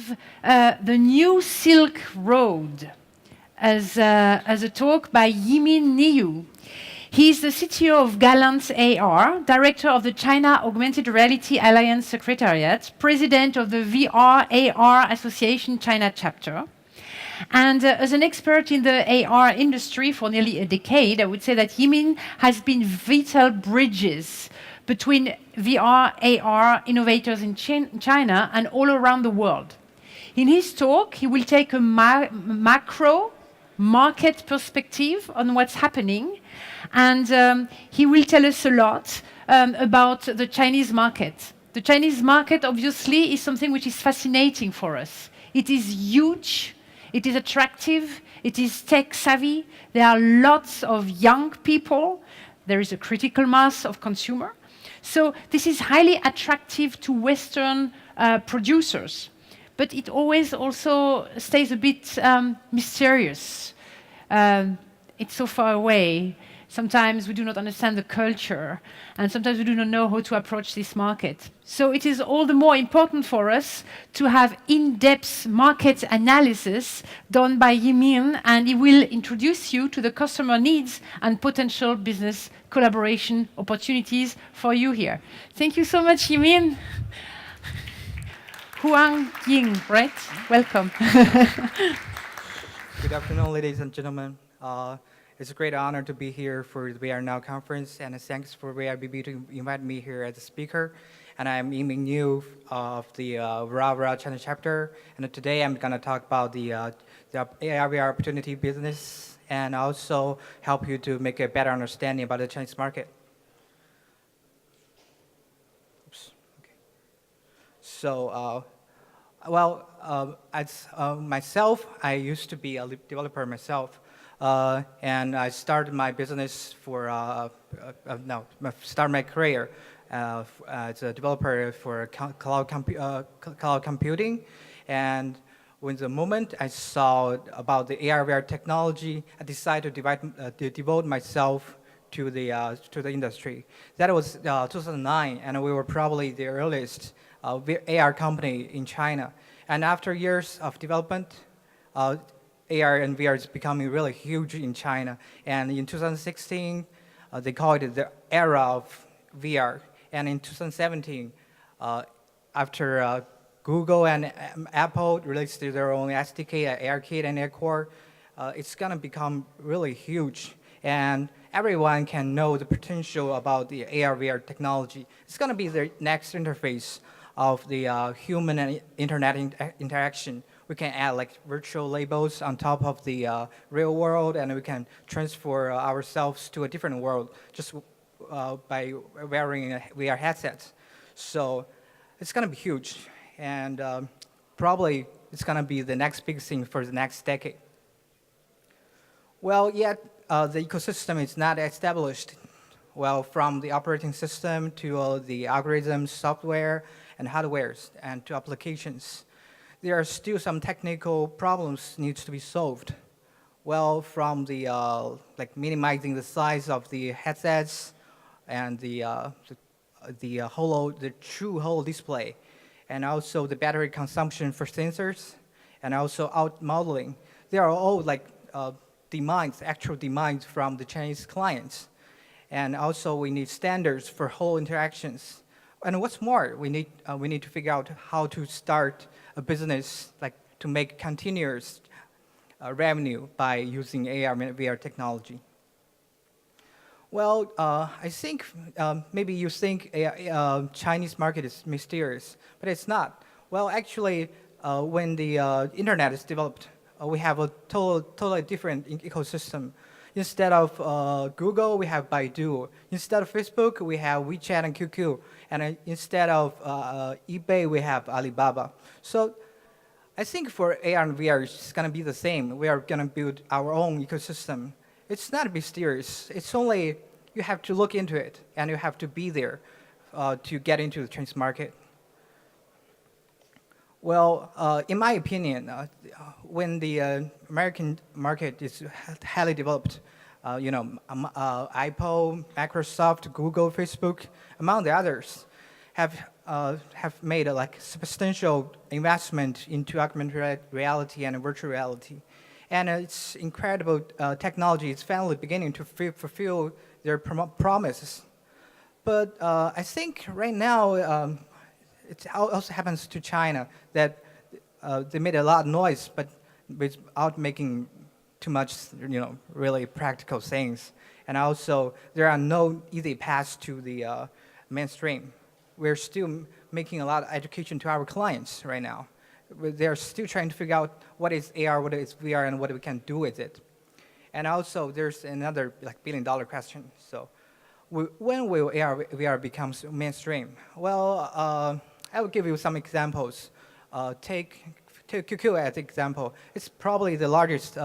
have the New Silk Road as a talk by Yiming Niu. He's the CTO of Gallant AR, director of the China Augmented Reality Alliance Secretariat, president of the VRARA Association China chapter. And as an expert in the AR industry for nearly a decade, I would say that Yiming has been vital bridges between VR, AR innovators in China and all around the world. In his talk, he will take a macro market perspective on what's happening, and he will tell us a lot about the Chinese market. The Chinese market, obviously, is something which is fascinating for us. It is huge, it is attractive, it is tech-savvy, there are lots of young people, there is a critical mass of consumer. So this is highly attractive to Western producers. But it always also stays a bit mysterious. It's so far away. Sometimes we do not understand the culture, and sometimes we do not know how to approach this market. So it is all the more important for us to have in-depth market analysis done by Yiming, and he will introduce you to the customer needs and potential business collaboration opportunities for you here. Thank you so much, Yiming. Huang Ying, right? Welcome. Good afternoon, ladies and gentlemen. It's a great honor to be here for the VR Now conference, and thanks for VRBB to invite me here as a speaker. And I'm Yiming Niu of the VRARA China chapter, and today I'm going to talk about the AR/VR opportunity business, and also help you to make a better understanding about the Chinese market. Oops. Okay. So, as myself, I used to be a developer myself. And I started my business start my career as a developer for cloud computing. And when the moment I saw about the AR/VR technology, I decided to devote myself to the industry. That was 2009, and we were probably the earliest AR company in China. And after years of development, AR and VR is becoming really huge in China. And in 2016, they called it the era of VR. And in 2017, after Google and Apple released their own SDK, ARKit and AirCore, it's going to become really huge. And everyone can know the potential about the AR/VR technology. It's going to be the next interface of the human and internet interaction. We can add like virtual labels on top of the real world, and we can transfer ourselves to a different world just by wearing VR headsets. So it's going to be huge, and probably it's going to be the next big thing for the next decade. Well, yet the ecosystem is not established. Well, from the operating system to the algorithms, software, and hardwares, and to applications. There are still some technical problems needs to be solved. Well, from the minimizing the size of the headsets and the true holo display, and also the battery consumption for sensors, and also out modeling. They are all actual demands from the Chinese clients. And also we need standards for holo interactions. And what's more, we need to figure out how to start a business to make continuous revenue by using AR and VR technology. Well, I think maybe you think Chinese market is mysterious, but it's not. Well, actually, when the internet is developed, we have a totally different ecosystem. Instead of Google, we have Baidu. Instead of Facebook, we have WeChat and QQ. And instead of eBay, we have Alibaba. So I think for AR and VR, it's going to be the same. We are going to build our own ecosystem. It's not mysterious. It's only you have to look into it, and you have to be there to get into the Chinese market. Well, in my opinion, when the American market is highly developed, Apple, Microsoft, Google, Facebook, among the others, have have made a substantial investment into augmented reality and virtual reality. And it's incredible technology is finally beginning to fulfill their promises. But I think right now, it also happens to China that they made a lot of noise, but without making too much, really practical things. And also, there are no easy paths to the mainstream. We're still making a lot of education to our clients right now. They're still trying to figure out what is AR, what is VR, and what we can do with it. And also, there's another billion-dollar question. So, when will AR, VR become mainstream? Well, I will give you some examples. Take QQ as an example. It's probably the largest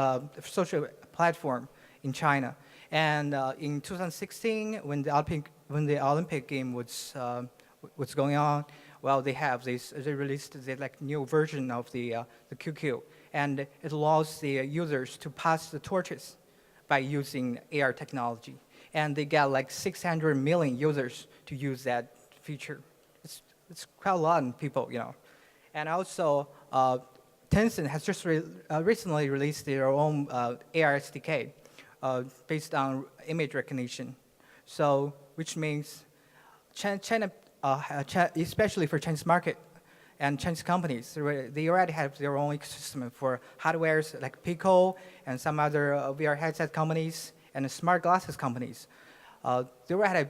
social platform in China. And in 2016, when the Olympic game was going on, well, they released the new version of the QQ, and it allows the users to pass the torches by using AR technology, and they got 600 million users to use that feature. It's quite a lot of people, And also, Tencent has just recently released their own AR SDK based on image recognition. So, which means China, especially for Chinese market and Chinese companies, they already have their own ecosystem for hardwares like Pico and some other VR headset companies and smart glasses companies. They already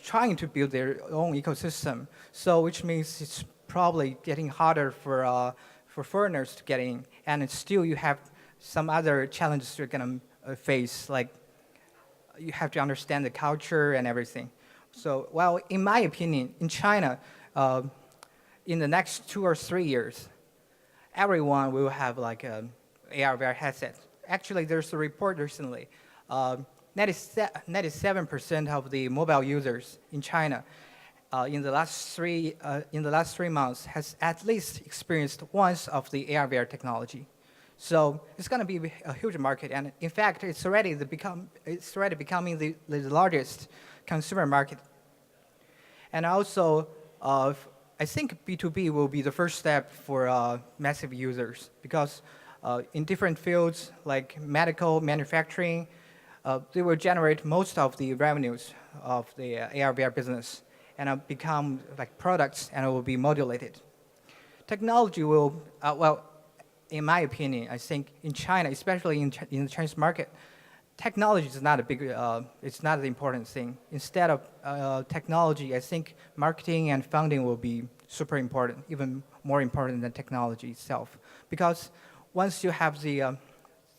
trying to build their own ecosystem. So, which means it's probably getting harder for foreigners to get in, and still you have some other challenges you're gonna face, like you have to understand the culture and everything. So, well, in my opinion, in China, in the next 2 or 3 years, everyone will have a AR VR headset. Actually, there's a report recently. 97% of the mobile users in China in the last 3 months has at least experienced once of the AR VR technology. So it's going to be a huge market, and in fact, it's already becoming the largest consumer market. And also, I think B2B will be the first step for massive users, because in different fields like medical, manufacturing, they will generate most of the revenues of the AR VR business, and become products, and it will be modulated. Technology will, in my opinion, I think in China, especially in the Chinese market, technology is not it's not the important thing. Instead of technology, I think marketing and funding will be super important, even more important than technology itself. Because once you have the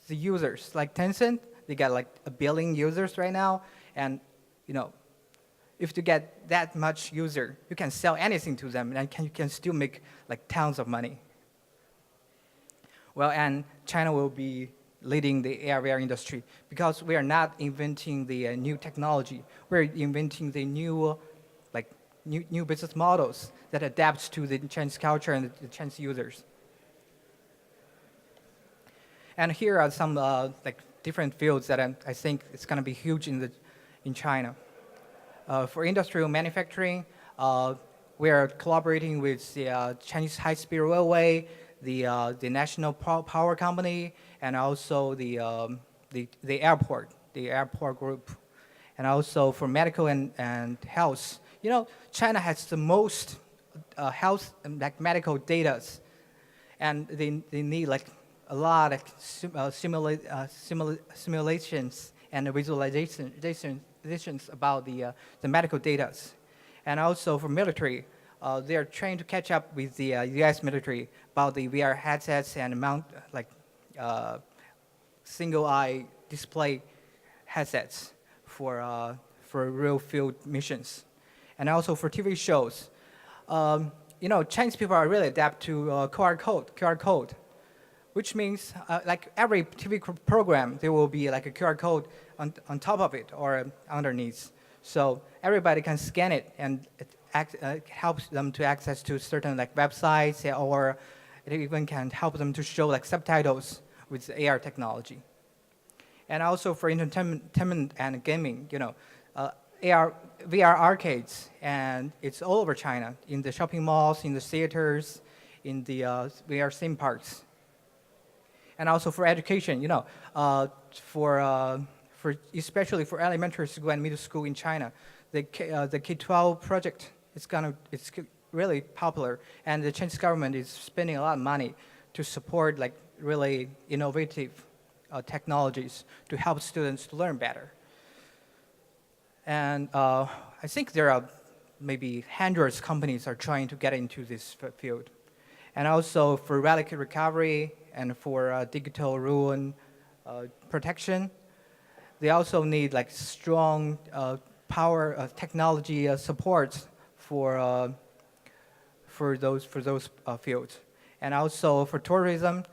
users, like Tencent, they got 1 billion users right now, and if you get that much user, you can sell anything to them, and you can still make tons of money. Well, and China will be leading the AR/VR industry, because we are not inventing the new technology. We're inventing the new business models that adapts to the Chinese culture and the Chinese users. And here are some different fields that I think it's going to be huge in China. For industrial manufacturing, we are collaborating with the Chinese high-speed railway, the national power company, and also the airport group, and also for medical and health. China has the most health and medical data, and they need a lot of simulations and visualizations about the medical data. And also for military, they are trying to catch up with the U.S. military about the VR headsets and single eye display headsets for real field missions, and also for TV shows. Chinese people are really adapt to QR code, which means every TV program there will be a QR code on top of it or underneath, so everybody can scan it, and it helps them to access to certain websites, or it even can help them to show subtitles with AR technology. And also for entertainment and gaming, AR, VR arcades, and it's all over China, in the shopping malls, in the theaters, in the VR theme parks. And also for education, for especially for elementary school and middle school in China, the K-12 project it's really popular, and the Chinese government is spending a lot of money to support like really innovative technologies to help students to learn better. And I think there are maybe hundreds of companies are trying to get into this field. And also for relic recovery and for digital ruin protection, they also need like strong power technology support for those fields. And also for tourism,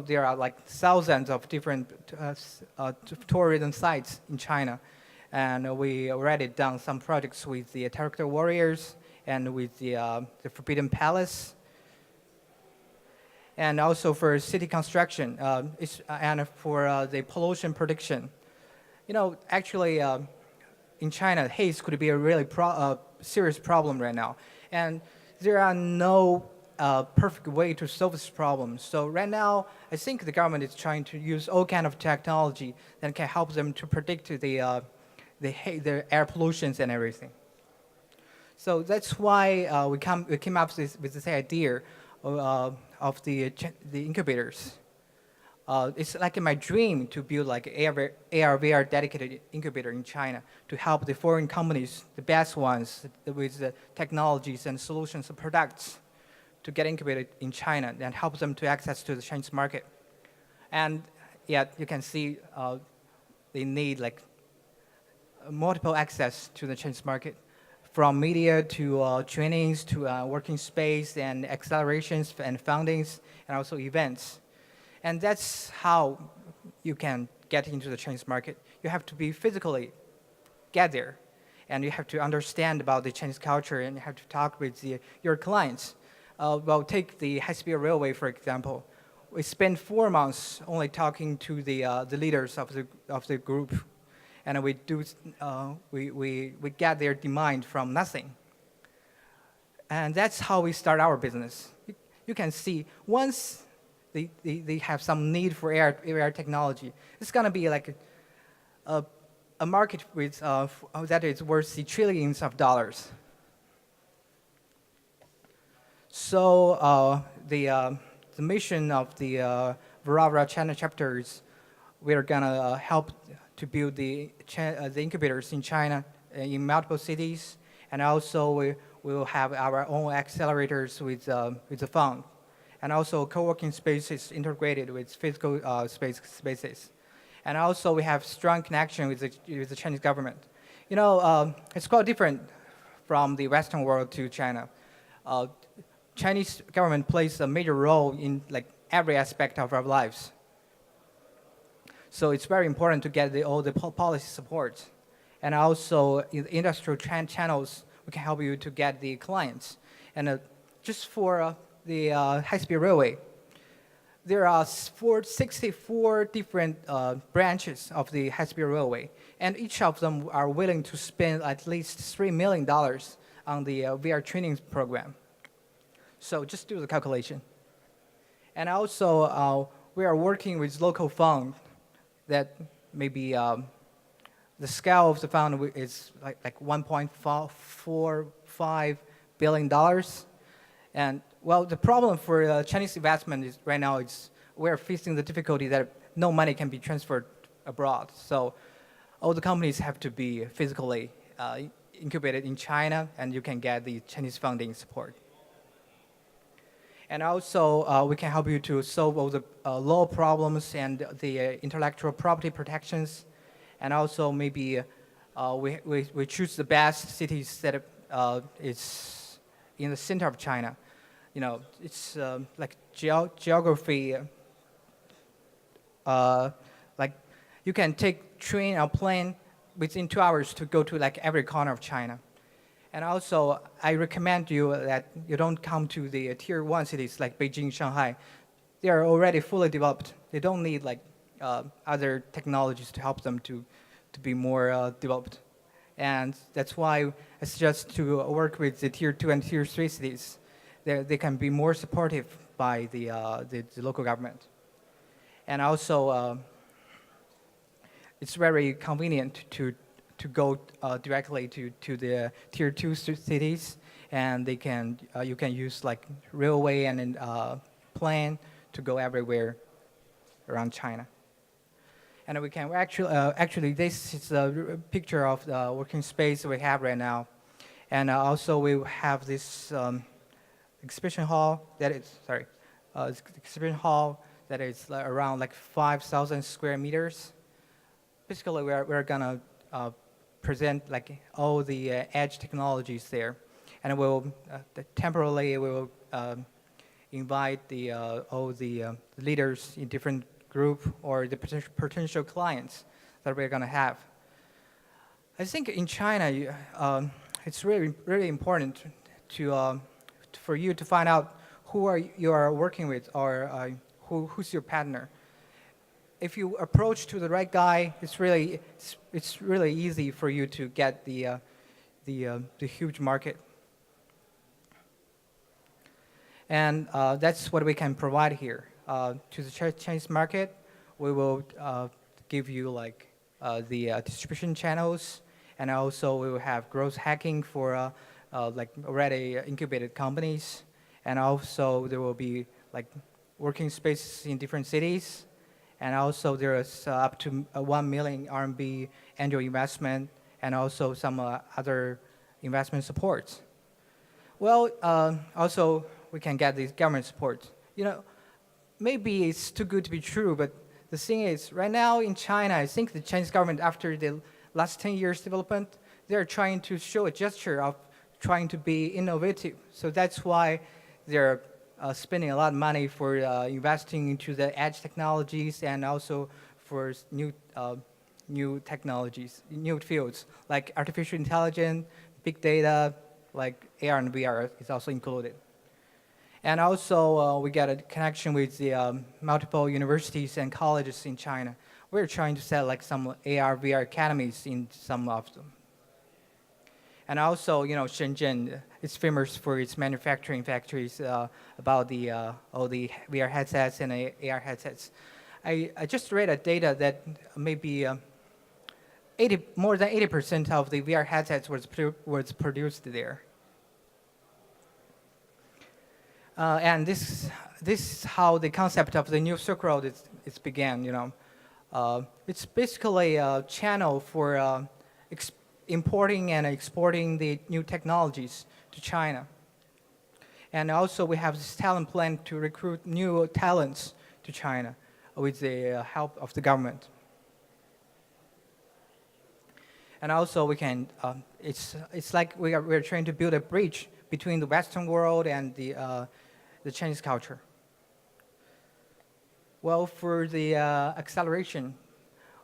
there are like thousands of different tourism sites in China. And we already done some projects with the Character Warriors and with the Forbidden Palace. And also for city construction and for the pollution prediction. Actually, in China, haze could be a really serious problem right now. And there are no perfect way to solve this problem. So right now, I think the government is trying to use all kind of technology that can help them to predict the air pollutions and everything. So that's why we came up with this idea of the incubators. It's like my dream to build like AR/VR dedicated incubator in China to help the foreign companies, the best ones with the technologies and solutions and products to get incubated in China and help them to access to the Chinese market. And yet you can see they need like multiple access to the Chinese market, from media to trainings to working space and accelerations and fundings and also events. And that's how you can get into the Chinese market. You have to be physically get there, and you have to understand about the Chinese culture, and you have to talk with your clients. Well, take the high-speed railway, for example. We spent 4 months only talking to the leaders of the group, and we get their demand from nothing. And that's how we start our business. You can see once they have some need for AR technology, it's going to be like a market with that is worth the trillions of dollars. So the mission of the VRARA China chapters, we're going to help to build the incubators in China in multiple cities, and also we will have our own accelerators with the fund, and also co-working spaces integrated with physical spaces. And also we have strong connection with the Chinese government. It's quite different from the Western world to China. Chinese government plays a major role in like every aspect of our lives. So it's very important to get all the policy support. And also in the industrial channels, we can help you to get the clients. And just for the high-speed railway, there are 64 different branches of the high-speed railway, and each of them are willing to spend at least $3 million on the VR training program. So just do the calculation. And also, we are working with local fund that maybe the scale of the fund is like $1.45 billion. And well, the problem for Chinese investment is right now we're facing the difficulty that no money can be transferred abroad. So all the companies have to be physically incubated in China, and you can get the Chinese funding support. And also, we can help you to solve all the law problems and the intellectual property protections. And also, maybe we choose the best cities that is in the center of China. It's like geography. Like you can take train or plane within 2 hours to go to like every corner of China. And also, I recommend you that you don't come to the tier 1 cities like Beijing, Shanghai. They are already fully developed. They don't need like other technologies to help them to be more developed. And that's why I suggest to work with the Tier 2 and Tier 3 cities. They can be more supportive by the local government. And also, it's very convenient to go directly to the Tier 2 cities, and they can you can use like railway and plane to go everywhere around China. And we can actually this is a picture of the working space we have right now, and also we have this exhibition hall that is exhibition hall that is around like 5,000 square meters. Basically, we're gonna present like all the edge technologies there, and we'll temporarily we will invite all the leaders in different group or the potential clients that we're gonna have. I think in China, it's really important to for you to find out who you are working with or who's your partner. If you approach to the right guy, it's really easy for you to get the huge market. And that's what we can provide here. To the Chinese market, we will give you like the distribution channels, and also we will have growth hacking for like already incubated companies, and also there will be like working spaces in different cities, and also there is up to 1 million RMB annual investment, and also some other investment supports. Well, also we can get these government support. You know, maybe it's too good to be true, but the thing is, right now in China, I think the Chinese government, after the last 10 years development, they're trying to show a gesture of trying to be innovative. So that's why they're spending a lot of money for investing into the edge technologies and also for new technologies, new fields like artificial intelligence, big data, like AR and VR is also included. And also, we get a connection with the multiple universities and colleges in China. We're trying to set like some AR, VR academies in some of them. And also, you know, Shenzhen is famous for its manufacturing factories about the all the VR headsets and AR headsets. I just read a data that maybe more than 80% of the VR headsets was produced there. And this is how the concept of the New Silk Road is began. You know, it's basically a channel for importing and exporting the new technologies to China. And also, we have this talent plan to recruit new talents to China with the help of the government. And also, we can. It's like we're trying to build a bridge between the Western world and the Chinese culture. Well, for the acceleration,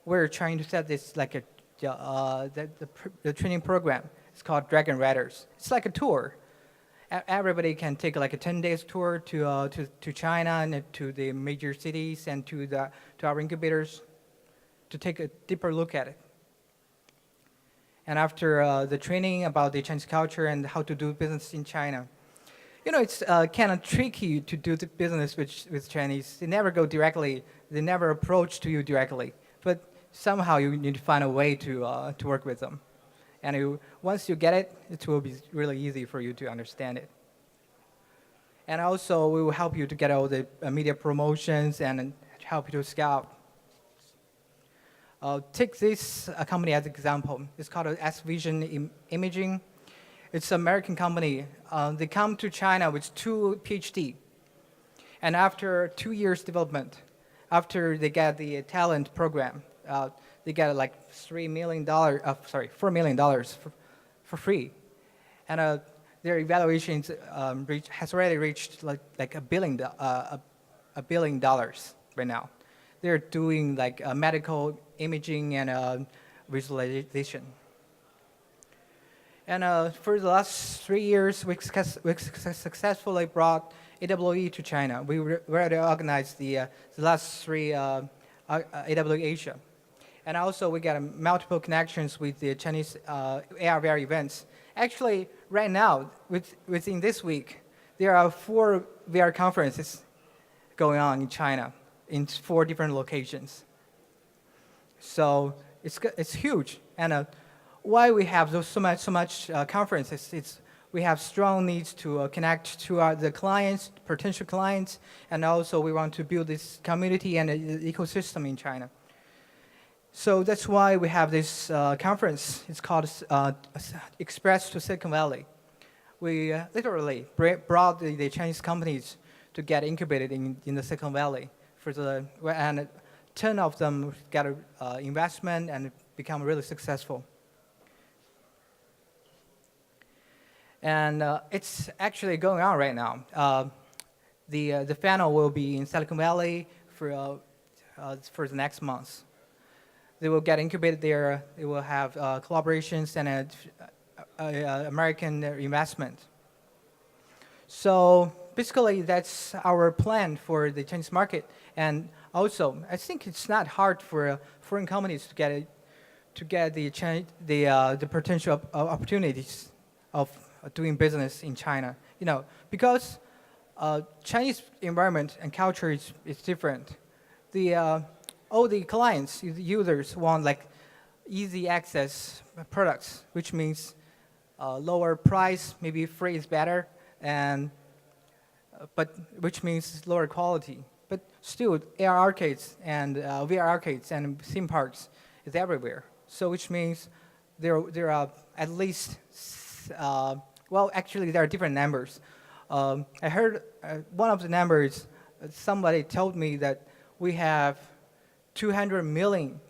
we're trying to set this like the training program. It's called Dragon Riders. It's like a tour. Everybody can take like a 10 days tour to China and to the major cities and to our incubators to take a deeper look at it. And after the training about the Chinese culture and how to do business in China, you know, it's kind of tricky to do the business with Chinese. They never go directly. They never approach to you directly. But somehow you need to find a way to work with them. And once you get it, it will be really easy for you to understand it. And also, we will help you to get all the media promotions and help you to scout. Take this company as an example. It's called S-Vision Imaging. It's an American company. They come to China with 2 PhD. And after 2 years development, after they get the talent program, they get like $4 million for free. And their evaluations has already reached like $1 billion right now. They're doing like medical imaging and visualization. And for the last 3 years, we successfully brought AWE to China. We already organized the last 3 AWE Asia. And also, we got multiple connections with the Chinese AR/VR events. Actually, right now, within this week, there are 4 VR conferences going on in China in 4 different locations. So it's huge. And why we have so much conferences? We have strong needs to connect to the clients, potential clients, and also we want to build this community and ecosystem in China. So that's why we have this conference. It's called Express to Silicon Valley. We literally brought the Chinese companies to get incubated in the Silicon Valley, and 10 of them got investment and become really successful. And it's actually going on right now. The panel will be in Silicon Valley for the next month. They will get incubated there. They will have collaborations and American investment. So basically, that's our plan for the Chinese market. And also, I think it's not hard for foreign companies to get the potential opportunities of doing business in China. Because Chinese environment and culture is different. All the clients, the users want like easy access products, which means lower price, maybe free is better, but which means lower quality. But still, AR arcades and VR arcades and theme parks is everywhere. So which means there are at least, well, actually there are different numbers. I heard one of the numbers, somebody told me that we have 200 million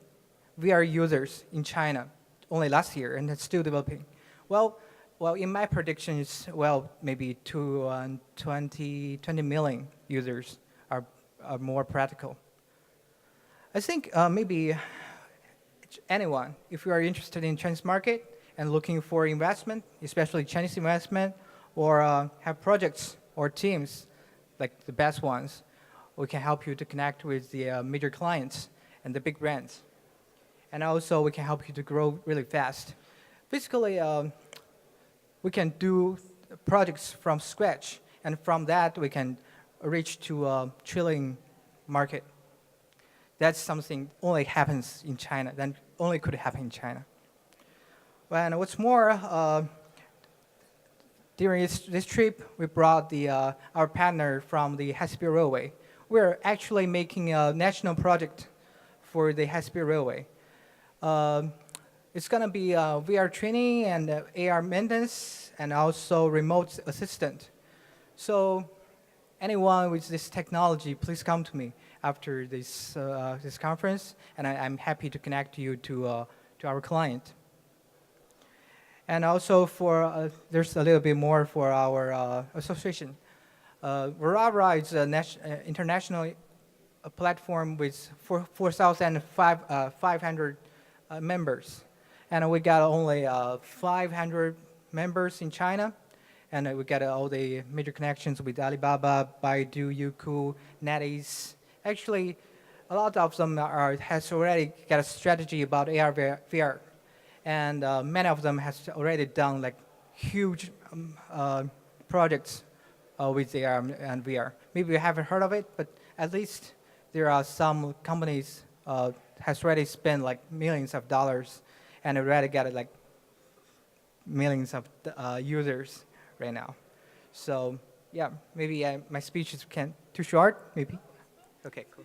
VR users in China only last year, and it's still developing. Well, in my prediction, it's maybe 20 million users are more practical. I think maybe anyone, if you are interested in Chinese market and looking for investment, especially Chinese investment, or have projects or teams like the best ones, we can help you to connect with the major clients and the big brands. And also, we can help you to grow really fast. Basically, we can do projects from scratch, and from that, we can reach to a trillion market. That's something only happens in China, that only could happen in China. And what's more, during this trip, we brought our partner from the high-speed railway. We're actually making a national project for the high-speed railway. It's going to be VR training and AR maintenance and also remote assistant. So anyone with this technology, please come to me after this conference, and I'm happy to connect you to our client. And also there's a little bit more for our association. VRARA is an international platform with 4,500 members. And we got only 500 members in China. And we got all the major connections with Alibaba, Baidu, Youku, NetEase. Actually, a lot of them has already got a strategy about AR, VR. And many of them has already done like huge projects with AR and VR. Maybe you haven't heard of it, but at least there are some companies has already spent like millions of dollars and already got like millions of users right now. So yeah, maybe my speech is too short, maybe. Okay, cool.